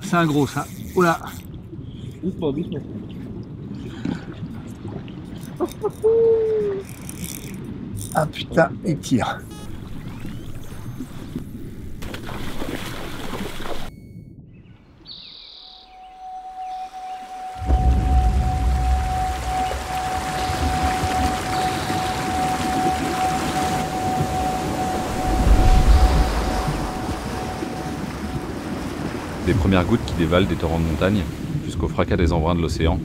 C'est un gros ça. Oula. Doucement, doucement. Ah putain, il tire. Des premières gouttes qui dévalent des torrents de montagne jusqu'au fracas des embruns de l'océan,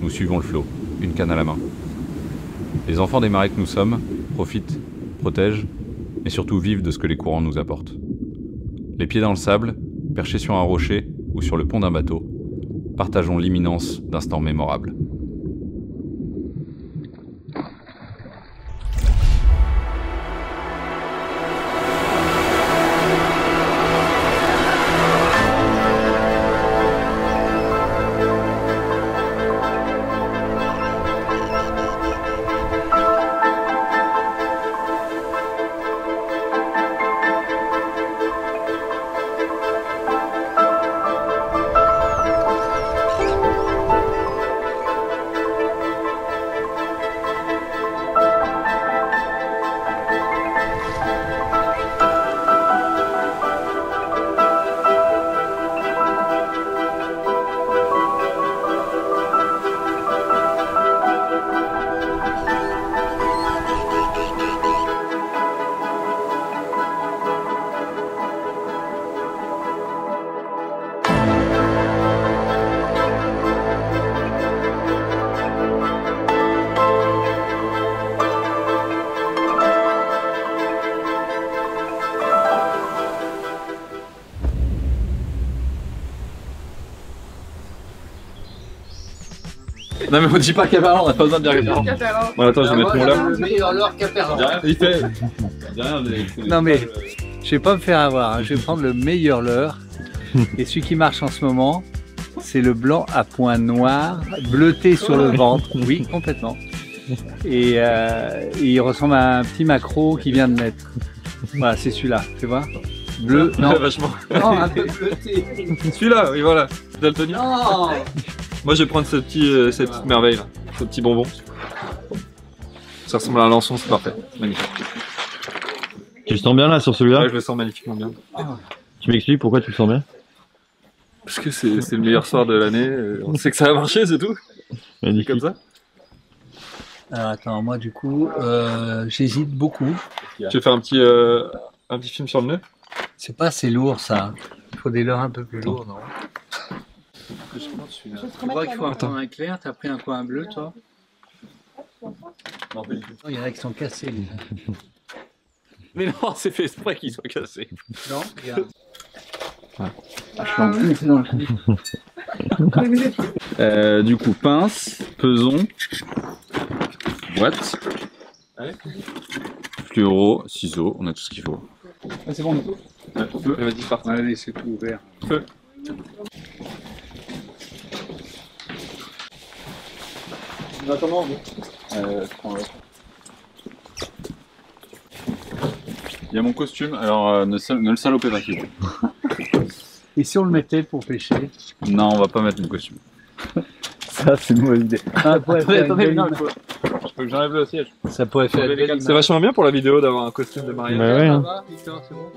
nous suivons le flot, une canne à la main. Les enfants des marais que nous sommes profitent, protègent, mais surtout vivent de ce que les courants nous apportent. Les pieds dans le sable, perchés sur un rocher ou sur le pont d'un bateau, partageons l'imminence d'instants mémorables. Non mais on dit pas Capernaum, on a pas besoin de dire Capernaum. Bon attends, je vais mettre mon là. Le meilleur leurre Capernaum. Il fait. Rien, Non mais je vais pas me faire avoir, hein. Je vais prendre le meilleur leurre. Et celui qui marche en ce moment, c'est le blanc à points noirs, bleuté sur le ventre. Oui, complètement. Et il ressemble à un petit maquereau qui vient de naître. Voilà, c'est celui-là, tu vois. Bleu, non, vachement. non, un peu bleuté. Celui-là, oui voilà. Daltonien. Non. Moi je vais prendre cette petite merveille là, ce petit bonbon. Ça ressemble à un lançon, c'est parfait. Magnifique. Tu le sens bien là sur celui-là? Ouais, je le sens magnifiquement bien. Tu m'expliques pourquoi tu le sens bien? Parce que c'est le meilleur soir de l'année, on sait que ça va marcher, c'est tout. Magnifique. Comme ça. Alors attends, moi du coup, j'hésite beaucoup. Tu veux faire un petit film sur le nœud? C'est pas assez lourd ça. Il faut des leurres un peu plus lourds, non? Tu crois qu'il faut un coin clair? T'as pris un coin bleu, toi? Non, il y en a qui sont cassés. mais non, c'est fait exprès qu'ils soient cassés. Non, regarde. Du coup, pince, pesons, boîte, fluoro, ciseaux, on a tout ce qu'il faut. Ah, c'est bon, Feu, vas-y, c'est parti. allez, c'est tout ouvert. Feu. Comment il y a mon costume, alors ne le salopez pas s'il vous plaît. Et si on le mettait pour pêcher? Non, on va pas mettre mon costume. Ça, c'est une mauvaise idée. Ça pourrait faire une belle image. Je peux que j'enlève le siège. Ça pourrait faire une belle image. C'est vachement bien pour la vidéo d'avoir un costume de mariage. Bah ouais, hein. Ça va, Victor, c'est bon?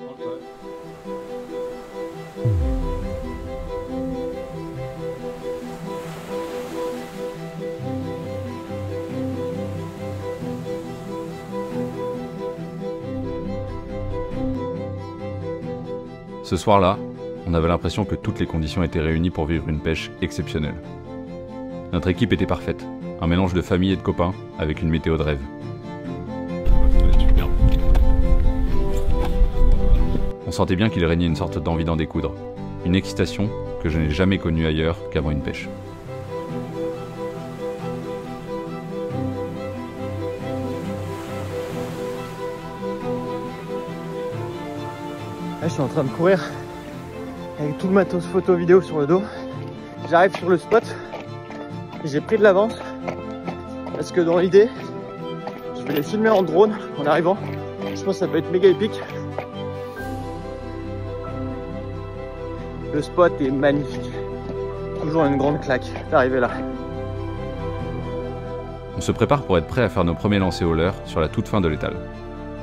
Ce soir-là, on avait l'impression que toutes les conditions étaient réunies pour vivre une pêche exceptionnelle. Notre équipe était parfaite, un mélange de famille et de copains avec une météo de rêve. On sentait bien qu'il régnait une sorte d'envie d'en découdre, une excitation que je n'ai jamais connue ailleurs qu'avant une pêche. Là, je suis en train de courir avec tout le matos photo vidéo sur le dos. J'arrive sur le spot, j'ai pris de l'avance parce que dans l'idée, je vais les filmer en drone en arrivant. Je pense que ça peut être méga épique. Le spot est magnifique. Toujours une grande claque d'arriver là. On se prépare pour être prêt à faire nos premiers lancers au leurre sur la toute fin de l'étale,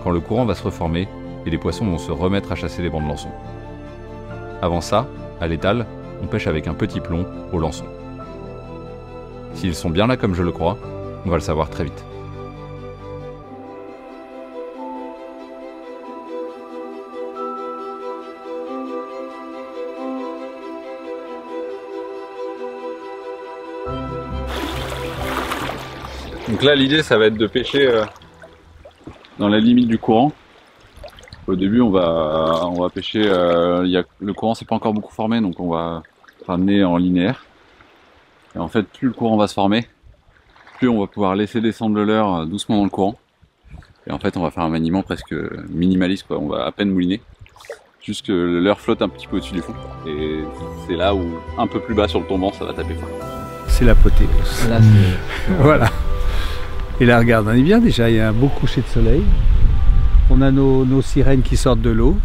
quand le courant va se reformer et les poissons vont se remettre à chasser les bancs de lançons. Avant ça, à l'étale, on pêche avec un petit plomb au lançon. S'ils sont bien là comme je le crois, on va le savoir très vite. Donc là, l'idée, ça va être de pêcher dans la limite du courant. Au début, on va pêcher. Le courant s'est pas encore beaucoup formé, donc on va ramener en linéaire. Et en fait, plus le courant va se former, plus on va pouvoir laisser descendre le leurre doucement dans le courant. Et en fait, on va faire un maniement presque minimaliste, quoi. On va à peine mouliner, juste que le leurre flotte un petit peu au-dessus du fond. Et c'est là où, un peu plus bas sur le tombant, ça va taper fort. C'est l'apothéose. Voilà. Et là, regarde, on est bien déjà, il y a un beau coucher de soleil. On a nos sirènes qui sortent de l'eau.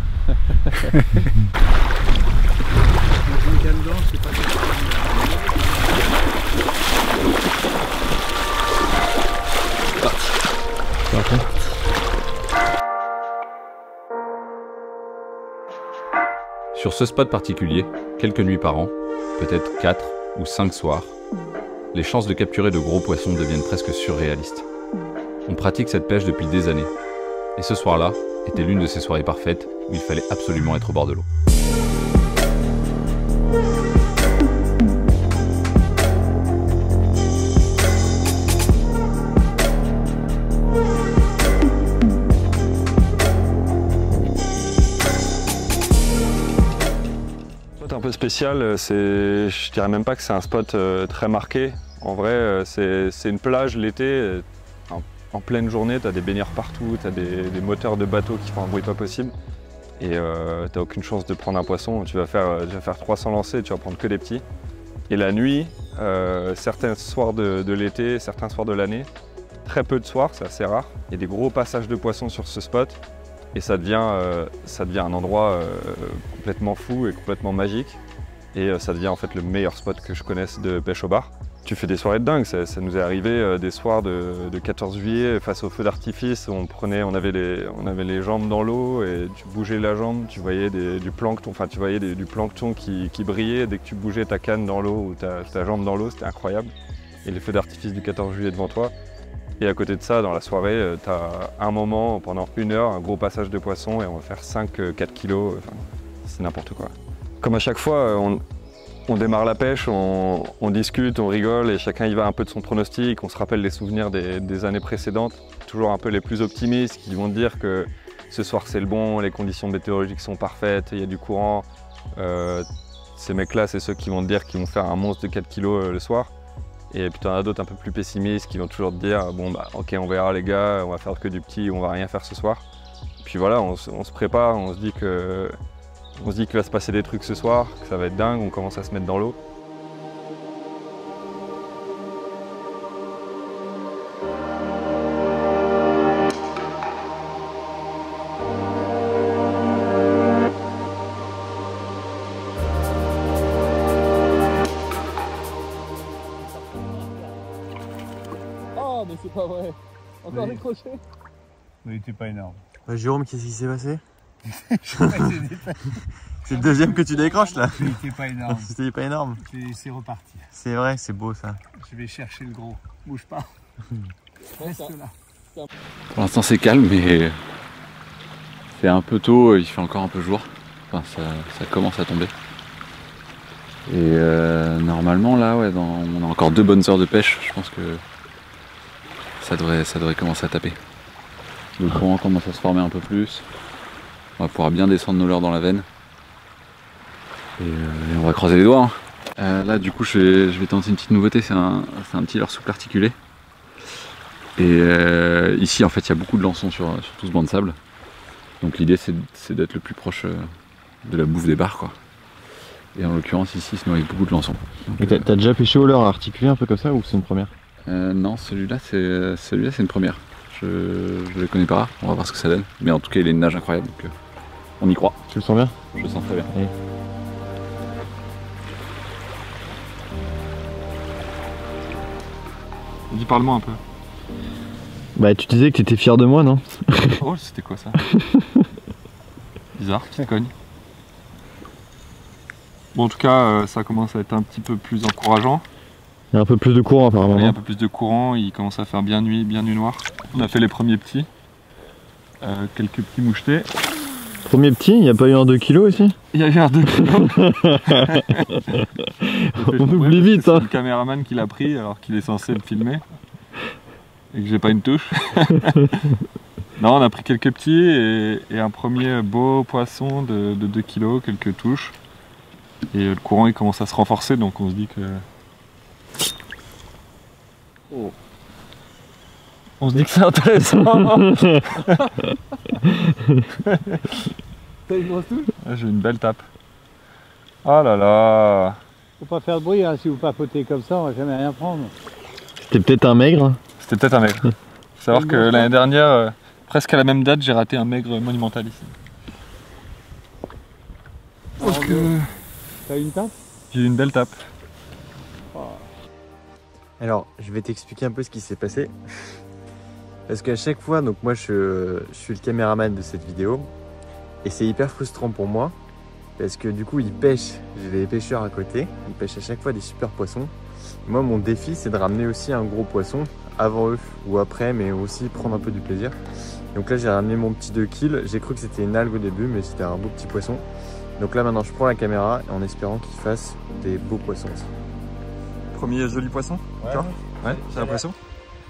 Sur ce spot particulier, quelques nuits par an, peut-être 4 ou 5 soirs, les chances de capturer de gros poissons deviennent presque surréalistes. On pratique cette pêche depuis des années. Et ce soir-là était l'une de ces soirées parfaites où il fallait absolument être au bord de l'eau. Un peu spécial, je dirais même pas que c'est un spot très marqué. En vrai, c'est une plage l'été, en pleine journée, tu as des baigneurs partout, tu as des moteurs de bateaux qui font un bruit pas possible. Et tu n'as aucune chance de prendre un poisson. Tu vas faire 300 lancers et tu vas prendre que des petits. Et la nuit, certains soirs de l'été, certains soirs de l'année, très peu de soirs, c'est assez rare. Il y a des gros passages de poissons sur ce spot. Et ça devient un endroit complètement fou et complètement magique. Et ça devient en fait le meilleur spot que je connaisse de pêche au bar. Tu fais des soirées de dingue, ça nous est arrivé des soirs de 14 juillet face au feu d'artifice. On avait les jambes dans l'eau et tu bougeais la jambe, tu voyais du plancton, du plancton qui brillait dès que tu bougeais ta canne dans l'eau ou ta jambe dans l'eau, c'était incroyable. Et les feux d'artifice du 14 juillet devant toi. Et à côté de ça, dans la soirée, tu as un moment, pendant 1 heure, un gros passage de poissons et on va faire 5-4 kilos, enfin, c'est n'importe quoi. Comme à chaque fois, on démarre la pêche, on discute, on rigole et chacun y va un peu de son pronostic, on se rappelle les souvenirs des années précédentes. Toujours un peu les plus optimistes qui vont dire que ce soir c'est le bon, les conditions météorologiques sont parfaites, il y a du courant. Ces mecs-là, c'est ceux qui vont te dire qu'ils vont faire un monstre de 4 kilos le soir. Et puis tu en as d'autres un peu plus pessimistes qui vont toujours te dire bon bah ok on verra les gars, on va faire que du petit, on va rien faire ce soir. Puis voilà, on se prépare, on se dit qu'il va se passer des trucs ce soir, que ça va être dingue, on commence à se mettre dans l'eau. Oh mais c'est pas vrai. Encore décroché. Il n'était pas énorme. Jérôme, qu'est-ce qui s'est passé? C'est le deuxième que tu décroches là. Il n'était pas énorme. C'était pas énorme. C'est reparti. C'est vrai, c'est beau ça. Je vais chercher le gros. Bouge pas. Reste là. Pour l'instant c'est calme, mais c'est un peu tôt, il fait encore un peu jour. Enfin, ça commence à tomber. Et normalement là, ouais, on a encore 2 bonnes heures de pêche. Je pense que ça devrait commencer à taper. Le courant commence à se former un peu plus. On va pouvoir bien descendre nos leurres dans la veine. Et on va croiser les doigts. Hein. Là du coup je vais tenter une petite nouveauté, c'est un petit leurre souple articulé. Et ici en fait il y a beaucoup de lançons sur tout ce banc de sable. Donc l'idée c'est d'être le plus proche de la bouffe des bars quoi. Et en l'occurrence ici il se nourrit beaucoup de lançons. Et t'as déjà pêché au leurre articulé un peu comme ça ou c'est une première? Non, celui-là c'est une première. Je le connais pas, on va voir ce que ça donne. Mais en tout cas il a une nage incroyable donc on y croit. Tu le sens bien? Je le sens très bien. Oui. Dis, parle-moi un peu. Bah tu disais que t'étais fier de moi, non? Oh, c'était quoi ça? Bizarre, qui cogne. Bon, en tout cas, ça commence à être un petit peu plus encourageant. Il y a un peu plus de courant apparemment. Il y a un peu plus de courant, il commence à faire bien nuit noir. On a fait les premiers petits. Quelques petits mouchetés. Premier petit, il n'y a pas eu un 2 kg ici? Il y a eu un 2 kg. On oublie vite, hein. C'est le caméraman qui l'a pris alors qu'il est censé le filmer. Et que j'ai pas une touche. Non, on a pris quelques petits et un premier beau poisson de 2 kg, quelques touches. Et le courant il commence à se renforcer, donc on se dit que... Oh. On se dit que c'est intéressant. T'as une grosse touche? J'ai une belle tape. Ah là là. Faut pas faire de bruit, hein. Si vous papotez comme ça, on va jamais rien prendre. C'était peut-être un maigre. C'était peut-être un maigre. Faut savoir que l'année dernière, presque à la même date, j'ai raté un maigre monumental ici. Donc, t'as une tape? J'ai eu une belle tape. Alors, je vais t'expliquer un peu ce qui s'est passé. Parce qu'à chaque fois, donc moi je suis le caméraman de cette vidéo. Et c'est hyper frustrant pour moi. Parce que du coup, ils pêchent. J'ai des pêcheurs à côté. Ils pêchent à chaque fois des super poissons. Et moi, mon défi, c'est de ramener aussi un gros poisson avant eux ou après, mais aussi prendre un peu du plaisir. Donc là, j'ai ramené mon petit 2 kg. J'ai cru que c'était une algue au début, mais c'était un beau petit poisson. Donc là, maintenant, je prends la caméra en espérant qu'il fasse des beaux poissons aussi. Premier joli poisson? Ouais, j'ai l'impression.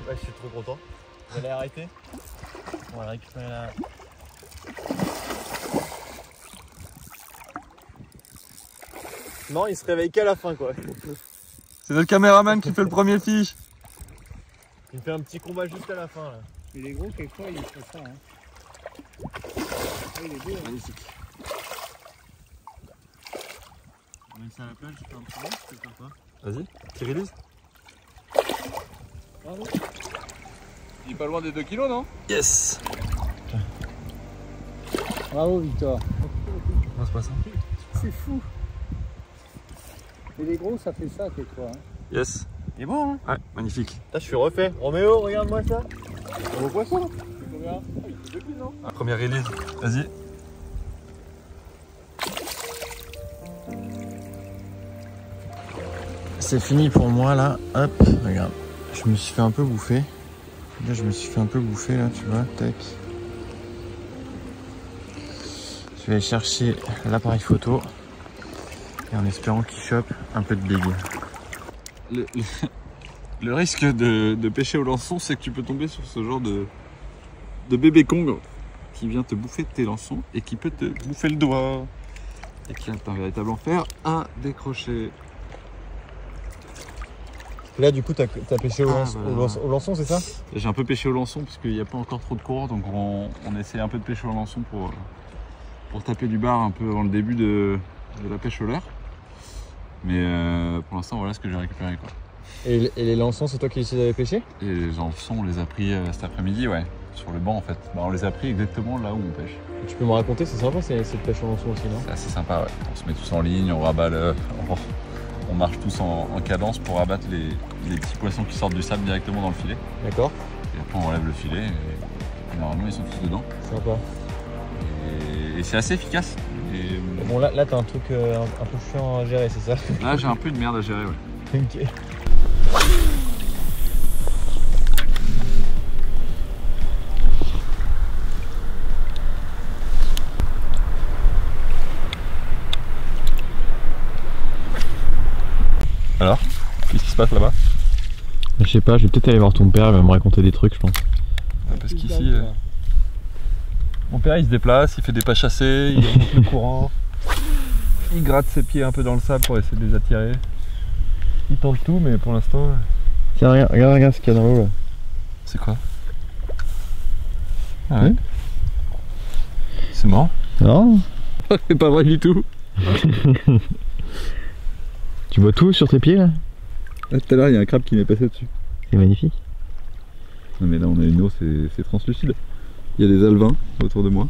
Ouais, je suis trop content. Vous allez arrêter? On va récupérer la... Non, il se réveille qu'à la fin, quoi. C'est notre caméraman qui fait le premier fiche. Il fait un petit combat juste à la fin, là. Mais les gros, quelquefois, ils font ça, hein. Ah, il est beau, hein. Magnifique. On met ça à la plage, je fais un petit peu, c'est sympa. Vas-y, tu releases. Bravo. Il est pas loin des 2 kg, non? Yes. Bravo, Victor. Non, c'est pas ça. C'est fou. Et les gros, ça fait ça, quelquefois, hein. Yes. Il est bon, hein? Ouais, magnifique. Là, je suis refait. Roméo, regarde-moi ça. Un beau poisson. C'est combien? Ah, il fait 2 kg, non? Première release. Vas-y. C'est fini pour moi, là. Hop, regarde. Je me suis fait un peu bouffer. Là, je me suis fait un peu bouffer, là, tu vois. Tac. Je vais aller chercher l'appareil photo. Et en espérant qu'il chope un peu de big. Le risque de pêcher au lançon, c'est que tu peux tomber sur ce genre de bébé Kong qui vient te bouffer de tes lançons et qui peut te bouffer le doigt. Et qui est un véritable enfer à décrocher. Là, du coup, t'as pêché au lançon, c'est ça? J'ai un peu pêché au lançon parce qu'il n'y a pas encore trop de courant, donc on essaie un peu de pêcher au lançon pour taper du bar un peu avant le début de la pêche au leurre. Mais pour l'instant, voilà ce que j'ai récupéré, quoi. Et les lançons, c'est toi qui décides d'aller pêcher? Et les lançons, on les a pris cet après-midi, ouais, sur le banc en fait. Bah, on les a pris exactement là où on pêche. Tu peux me raconter, c'est sympa cette pêche au lançon aussi, non? C'est assez sympa, ouais. On se met tous en ligne, on rabat on marche tous en cadence pour abattre les petits poissons qui sortent du sable directement dans le filet. D'accord. Et après on relève le filet et normalement ils sont tous dedans. Sympa. Et c'est assez efficace. Et bon là t'as un truc un peu chiant à gérer, c'est ça? là j'ai un peu de merde à gérer, ouais. Ok. Alors, qu'est-ce qui se passe là-bas? Je sais pas, je vais peut-être aller voir ton père, il va me raconter des trucs, je pense. Parce qu'ici, mon père il se déplace, il fait des pas chassés, il remonte le courant, il gratte ses pieds un peu dans le sable pour essayer de les attirer. Il tente tout, mais pour l'instant... Tiens, regarde ce qu'il y a dans l'eau là. C'est quoi? Ah ouais. C'est marrant. Non? C'est pas vrai du tout. Tu vois tout sur tes pieds là? Là, tout à l'heure il y a un crabe qui m'est passé dessus. C'est magnifique. Non mais là on a une eau, c'est translucide. Il y a des alevins autour de moi.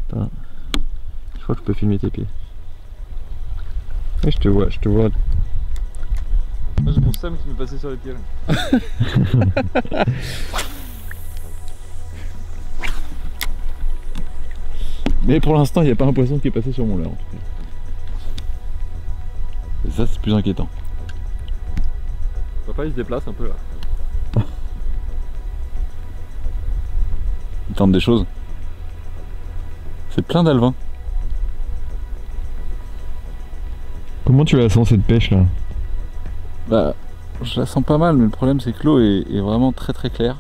Attends. Je crois que je peux filmer tes pieds. Ouais, je te vois, Moi j'ai mon seum qui m'est passé sur les pieds là. Mais pour l'instant, il n'y a pas un poisson qui est passé sur mon leurre en tout cas. Et ça, c'est plus inquiétant. Papa il se déplace un peu là. Il tente des choses. C'est plein d'alevins. Comment tu la sens cette pêche là? Bah, je la sens pas mal, mais le problème c'est que l'eau est vraiment très très claire.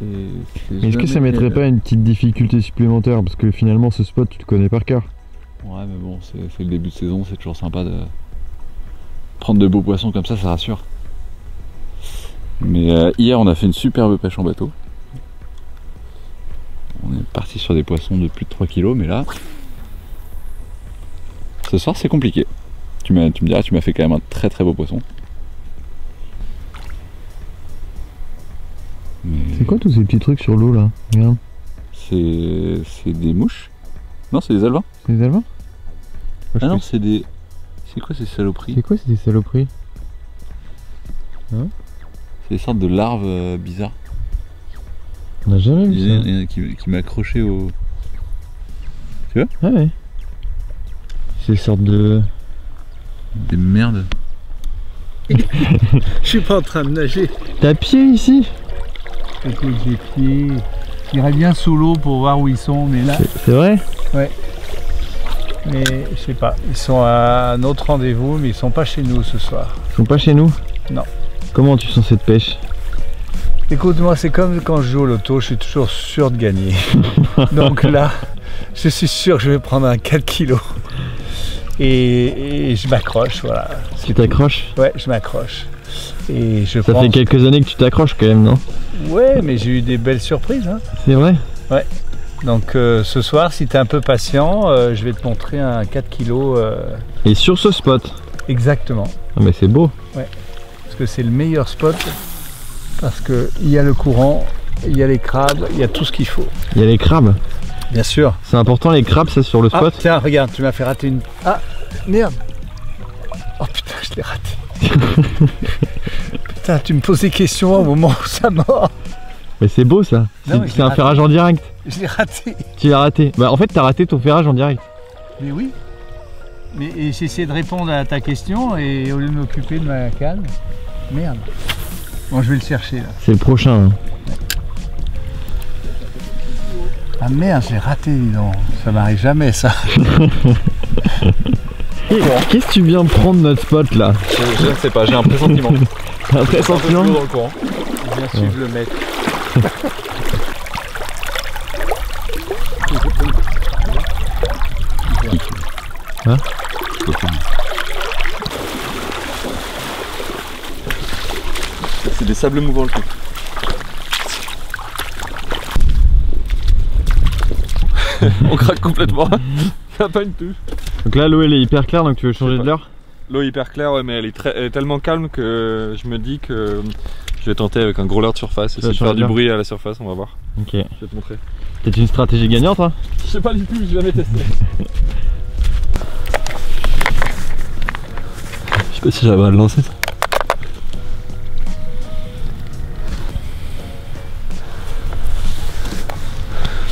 Mais est-ce que ça mettrait pas une petite difficulté supplémentaire? Parce que finalement ce spot tu le connais par cœur. Ouais mais bon, c'est le début de saison, c'est toujours sympa de prendre de beaux poissons comme ça rassure. Mais hier on a fait une superbe pêche en bateau. On est parti sur des poissons de plus de 3 kg, mais là, ce soir c'est compliqué. Tu me diras, tu m'as fait quand même un très très beau poisson. C'est quoi tous ces petits trucs sur l'eau là? Regarde. C'est des mouches? Non, c'est des alevins. C'est des alevins? Ah non, c'est des... C'est quoi ces saloperies? C'est quoi ces saloperies? C'est des sortes de larves bizarres. On a jamais vu ça. Il y en a qui m'a accroché au... Tu vois? Ah ouais. C'est des sortes de... Des merdes. Je suis pas en train de nager. T'as pied ici? Écoute, j'ai pied. J'irais bien sous l'eau pour voir où ils sont, mais là... C'est vrai? Ouais. Mais je sais pas, ils sont à un autre rendez-vous, mais ils sont pas chez nous ce soir. Ils sont pas chez nous? Non. Comment tu sens cette pêche? Écoute, moi c'est comme quand je joue au loto, je suis toujours sûr de gagner. Donc là, je suis sûr que je vais prendre un 4 kg. Et je m'accroche, voilà. Tu t'accroches? Ouais, je m'accroche. Et je Ça pense... fait quelques années que tu t'accroches quand même, non? Ouais, mais j'ai eu des belles surprises. Hein. C'est vrai? Ouais. Donc ce soir, si tu es un peu patient, je vais te montrer un 4 kg. Et sur ce spot? Exactement. Ah mais c'est beau. Ouais. Parce que c'est le meilleur spot. Parce qu'il y a le courant, il y a les crabes, il y a tout ce qu'il faut. Il y a les crabes? Bien sûr. C'est important les crabes, ça, sur le spot? Ah, tiens, regarde, tu m'as fait rater une... Ah, merde. Oh putain, je l'ai raté. Putain, tu me poses des questions au moment où ça mord. Mais c'est beau ça. C'est un ferrage en direct. Je l'ai raté. Tu l'as raté. Bah en fait t'as raté ton ferrage en direct. Mais oui. Mais j'ai essayé de répondre à ta question et au lieu de m'occuper de ma canne, merde. Bon, je vais le chercher là. C'est le prochain. Hein. Ah merde, je l'ai raté, dis donc. Ça m'arrive jamais ça. Qu'est-ce que tu viens prendre notre spot là? Je ne sais pas, j'ai un pressentiment. Un pressentiment? Dans le courant. Je viens suivre le maître. Hein? C'est des sables mouvants le coup. On craque complètement. Ça n'a pas une touche. Donc là l'eau elle est hyper claire, donc tu veux changer de l'heure? L'eau est hyper claire, ouais, mais elle est tellement calme que je me dis que je vais tenter avec un gros leurre de surface, essayer de faire du bruit à la surface, on va voir. Ok. Je vais te montrer. C'est une stratégie gagnante hein? Je sais pas du tout, j'ai jamais testé. Je sais pas si j'arrive à le lancer ça.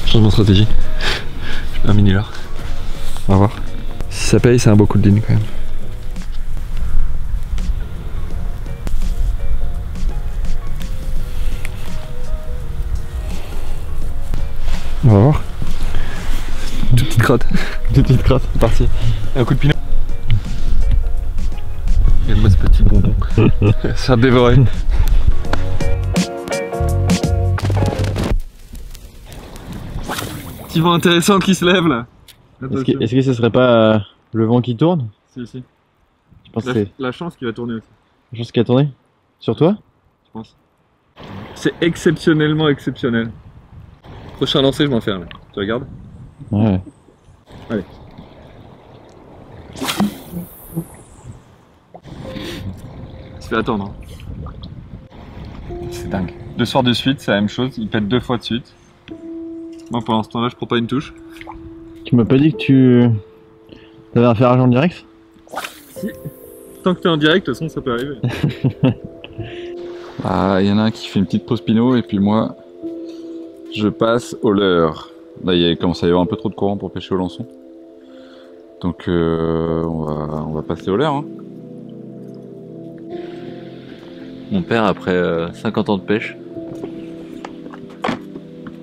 Changement de stratégie. Je mets un mini leurre. On va voir. Si ça paye, c'est un beau coup de ligne quand même. On va voir. Toute petite crotte. Toute petite crotte. C'est parti. Un coup de pinot. Regarde-moi ce petit bonbon. Ça a dévoré. Petit vent intéressant qui se lève là. Est-ce que ce serait pas le vent qui tourne? Si, si. Je pense que c'est La chance qui va tourner aussi. la chose qui a tourné? Sur toi? Je pense. C'est exceptionnellement exceptionnel. Prochain lancer, je m'en fais un là. Tu regardes? Ouais. Allez. Il se fait attendre. C'est dingue. 2 soirs de suite, c'est la même chose. Il pète 2 fois de suite. Moi, pour l'instant là, je prends pas une touche. Tu m'as pas dit que tu avais un ferrage en direct? Si. Tant que t'es en direct, de toute façon, ça peut arriver. Ah, il y en a un qui fait une petite pause pinot et puis moi, je passe au leurre. Là, il commence à y avoir un peu trop de courant pour pêcher au lançon. Donc, on va passer au leurre. Hein. Mon père, après 50 ans de pêche,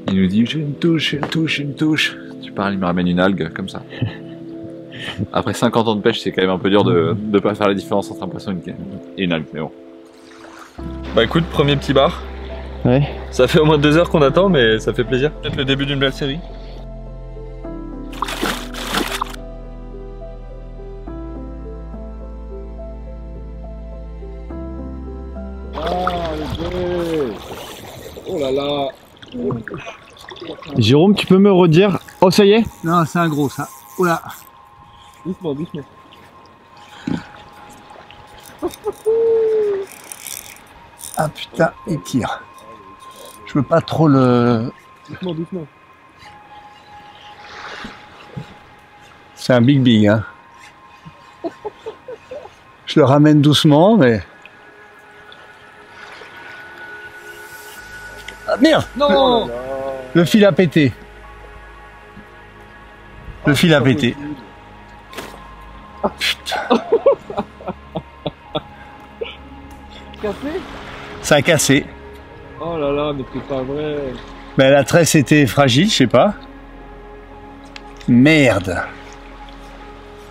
il nous dit j'ai une touche, une touche, une touche. Tu parles, il me ramène une algue comme ça. Après 50 ans de pêche, c'est quand même un peu dur de ne pas faire la différence entre un poisson et une algue, mais bon. Bah écoute, premier petit bar. Ouais. Ça fait au moins 2 heures qu'on attend, mais ça fait plaisir. Peut-être le début d'une belle série. Oh là là. Jérôme, tu peux me redire? Oh, ça y est? Non, c'est un gros ça. Oula. Doucement, doucement. Ah putain, il tire. Je veux pas trop le... Doucement, doucement. C'est un big hein. Je le ramène doucement, mais... Ah merde! Non. Le fil a pété. Le fil a pété. Putain. Cassé? Ça a cassé. Oh là là, mais c'est pas vrai. Ben, la tresse était fragile, je sais pas. Merde.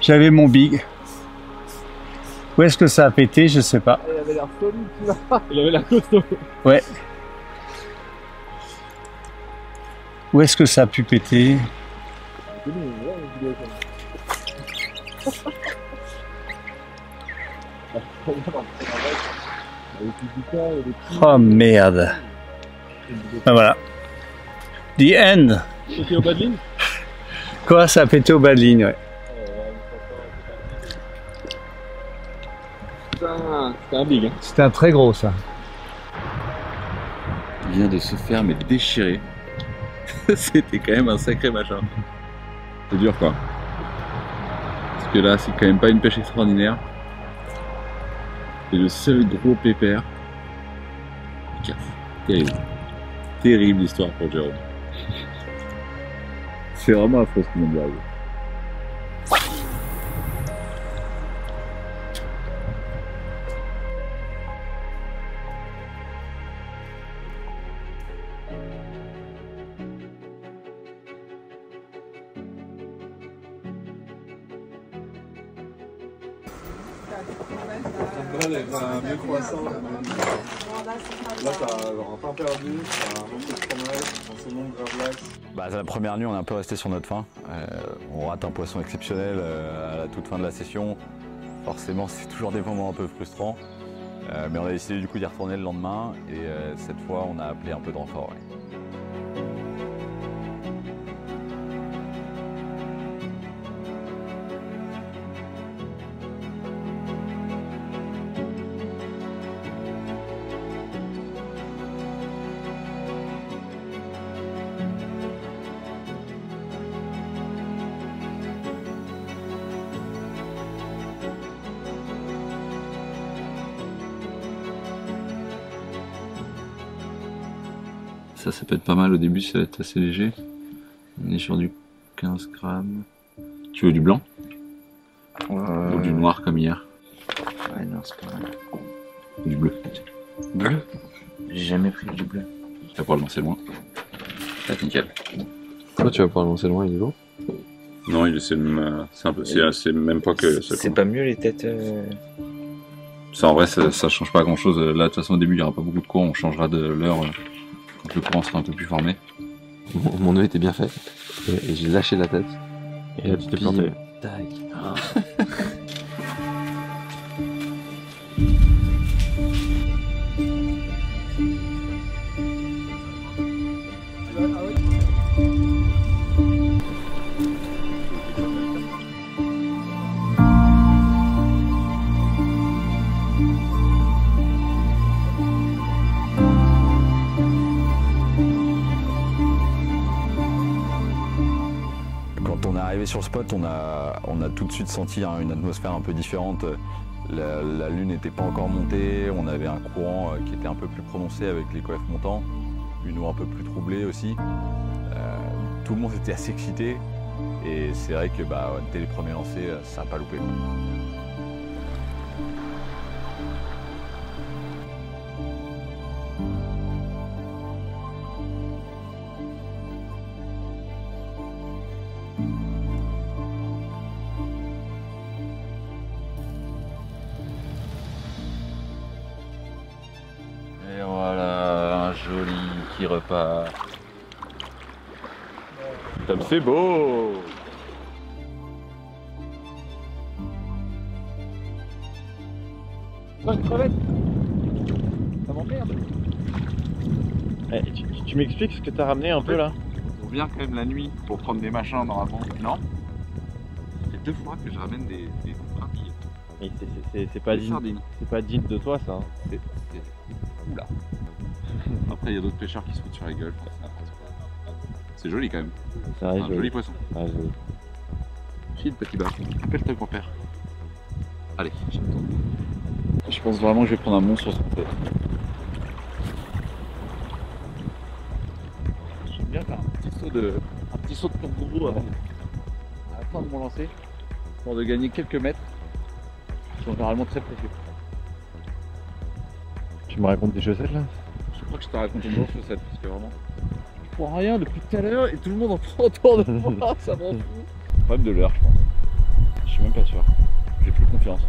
J'avais mon big. Où est-ce que ça a pété? Je sais pas. Il avait l'air solide, celui-là. Il avait l'air costaud. Ouais. Où est-ce que ça a pu péter? Oh merde. Ben voilà. The end. C'était au bas de ligne? Quoi, ça a pété au bas de ligne, ouais. Putain, c'était un big. Hein. C'était un très gros ça. Il vient de se faire mais déchirer. C'était quand même un sacré machin. C'est dur quoi. Parce que là, c'est quand même pas une pêche extraordinaire. C'est le seul gros pépère. Terrible. Terrible histoire pour Jérôme. C'est vraiment affreux ce monde là. Mieux croissant. Là, t'as un pain perdu, t'as un morceau de fromage, un saumon gravlax. Bah, la première nuit, on est un peu resté sur notre faim. On rate un poisson exceptionnel à la toute fin de la session. Forcément, c'est toujours des moments un peu frustrants. Mais on a décidé du coup d'y retourner le lendemain. Et cette fois, on a appelé un peu de renfort. Ouais. Ça peut être pas mal au début, ça va être assez léger. On est sur du 15 grammes. Tu veux du blanc? Ou du noir comme hier? Ouais, non, c'est pas mal. Du bleu. Bleu? J'ai jamais pris du bleu. Tu vas pouvoir le lancer loin. Ah, nickel. Toi, tu vas pouvoir le lancer loin, il est lourd. Non, c'est un peu, c'est même pas que ça. C'est pas mieux les têtes. Ça, en vrai, ça change pas grand chose. Là, de toute façon, au début, il y aura pas beaucoup de courant. On changera de l'heure quand le courant sera un peu plus formé. Mon nœud était bien fait. Et j'ai lâché la tête. Et là, tu t'es planté. Tac. Quand on est arrivé sur le spot, on a tout de suite senti une atmosphère un peu différente. La lune n'était pas encore montée, on avait un courant qui était un peu plus prononcé avec les coefs montants, une eau un peu plus troublée aussi. Tout le monde était assez excité et c'est vrai que dès les premiers lancers, ça n'a pas loupé. Et voilà, un joli qui repart. Comme c'est beau! Oh, une crevette! Ça m'emmerde! Tu m'expliques ce que t'as ramené un peu là? On vient quand même la nuit pour prendre des machins normalement. Non? C'est 2 fois que je ramène des brindilles. Mais c'est pas Des digne. sardines. C'est pas digne de toi ça. Hein. Oula. Après il y a d'autres pêcheurs qui se foutent sur la gueule. Enfin, c'est n'importe quoi. C'est joli quand même. C'est vrai, Un joli poisson. Ouais, joli. Chill petit bar. Appelle-toi grand-père. Allez, je pense vraiment que je vais prendre un monstre sur son tête. J'aime bien faire un petit saut de kangourou à la fin de mon lancer pour de gagner quelques mètres qui sont généralement très précieux. Tu me racontes des chaussettes là? Je crois que je te raconte une grosse chaussette parce que vraiment je prends rien depuis tout à l'heure et tout le monde en prend autour de moi, ça m'en fout. Problème de l'heure je pense. Je suis même pas sûr. J'ai plus confiance.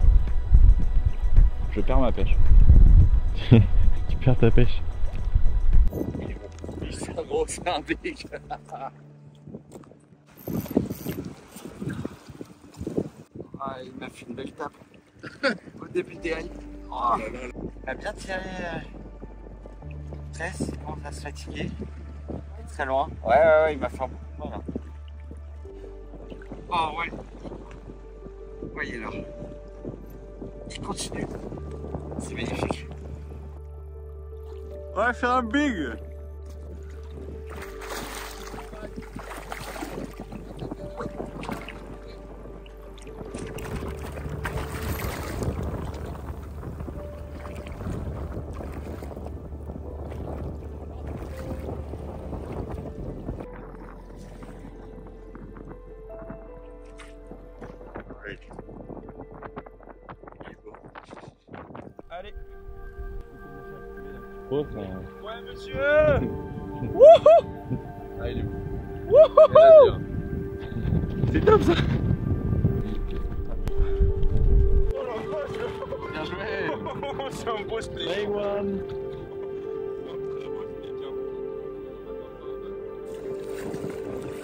Je perds ma pêche. Tu perds ta pêche. C'est un gros, c'est un big. Ah, il m'a fait une belle tape au début des rails. Oh là là. Il a bien tiré 13, il commence à se fatiguer. Très loin. Ouais, il m'a fait un bon coup de main là. Oh ouais. Voyez là. Il continue. C'est magnifique. On va faire un big. Allez. Oh, Ouais, monsieur. Ah, il est où? Wouhou! C'est top ça! Oh la vache! Bien joué! C'est un beau split. Big one.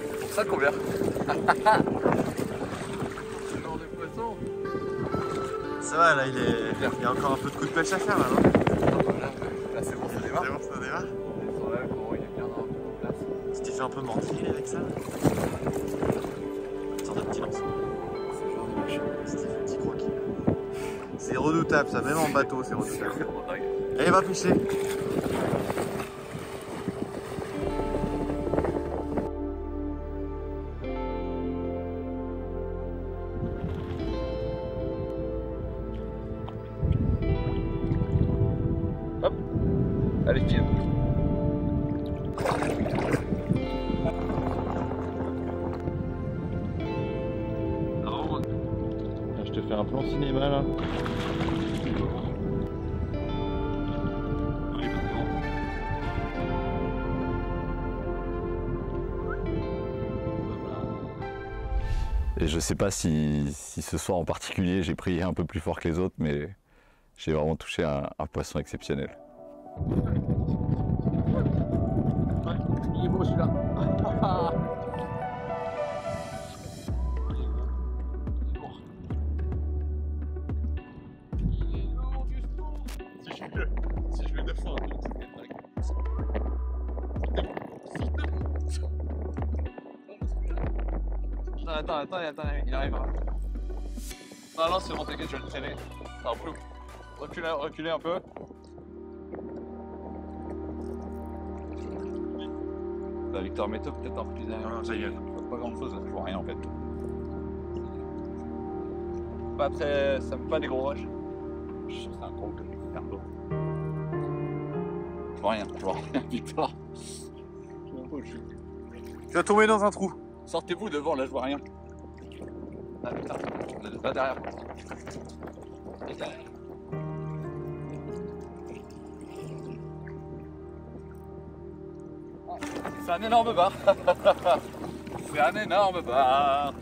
C'est pour ça qu'on vient. Ce genre de poisson. Ça va là, il y a encore un peu de coup de pêche à faire là, non? Là c'est bon, ça démarre. C'est bon, ça démarre. On est sur la courant, il est bien en place. Tu t'es fait un peu mentir avec ça là? Une sorte de petit lançon. C'est le genre de machin. Tu t'es fait un petit croquis. C'est redoutable ça, même en bateau c'est redoutable. Allez, va pêcher. Allez, viens. Je te fais un plan cinéma là. Et je sais pas si ce soir en particulier j'ai pris un peu plus fort que les autres, mais j'ai vraiment touché un poisson exceptionnel. Il est beau celui-là. Il est lourd du tout. Si je vais 2 fois, attends, il arrivera. Non, c'est bon, t'inquiète, je vais le traîner. Non, flou. Reculez un peu. Bah, Victor, mets-toi peut-être un peu plus derrière. Non, ça y est. Je vois pas grand chose là, je vois rien en fait. pas très. Ça me fait pas des gros rushs. Je suis sûr que c'est un gros que faire d'eau. Je vois rien, Victor. Tu vas tomber dans un trou. Sortez-vous devant, là je vois rien. Ah putain, là derrière. Et derrière. C'est un énorme bar. C'est un énorme bar.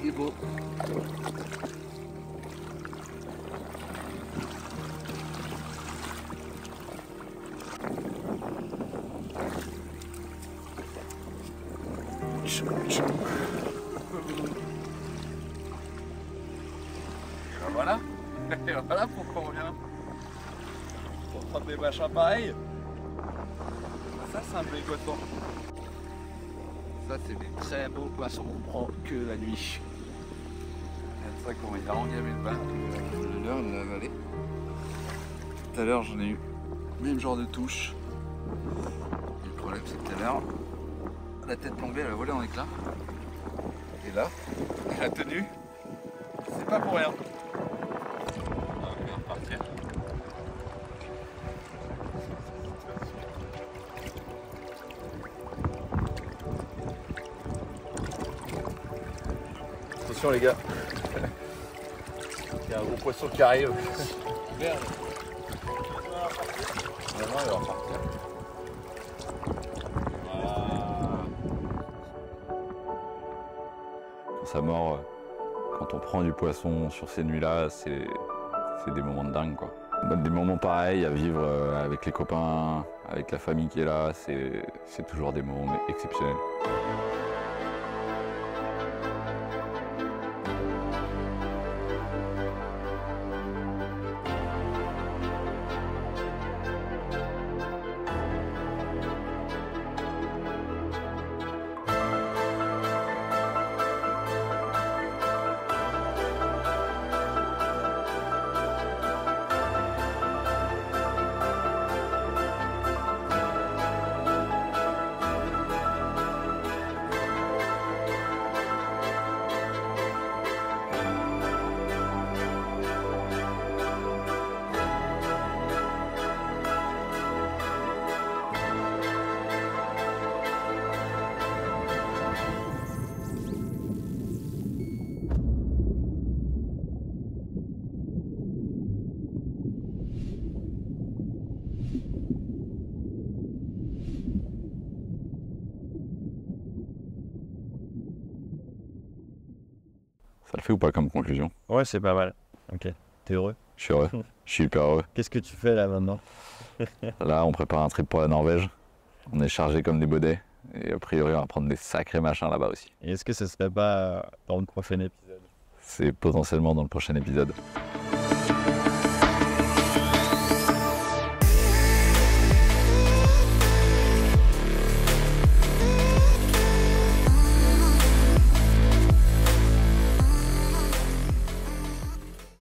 Il est beau. Voilà. Et voilà pourquoi on vient. Pour prendre des machins pareils. Ça c'est un peu égotant. Ça c'est des très beaux poissons qu'on prend que la nuit. Regarde ça comment il a engamé le bar. Tout à l'heure il l'a avalé. Tout à l'heure j'en ai eu même genre de touche. Et le problème c'est que tout à l'heure la tête plombée elle a volé en éclats. Et là, elle a tenu. C'est pas pour rien. On va repartir. Attention les gars. Il y a un gros poisson qui arrive. Merde. Non, il va repartir. Sa mort, quand on prend du poisson sur ces nuits-là, c'est des moments de dingue quoi. Des moments pareils à vivre avec les copains, avec la famille qui est là, c'est toujours des moments exceptionnels. Ça le fait ou pas comme conclusion? Ouais, c'est pas mal. Ok. T'es heureux? Je suis heureux. Je suis hyper heureux. Qu'est-ce que tu fais là maintenant? Là, on prépare un trip pour la Norvège. On est chargé comme des baudets. Et a priori, on va prendre des sacrés machins là-bas aussi. Et est-ce que ce serait pas dans le prochain épisode? C'est potentiellement dans le prochain épisode.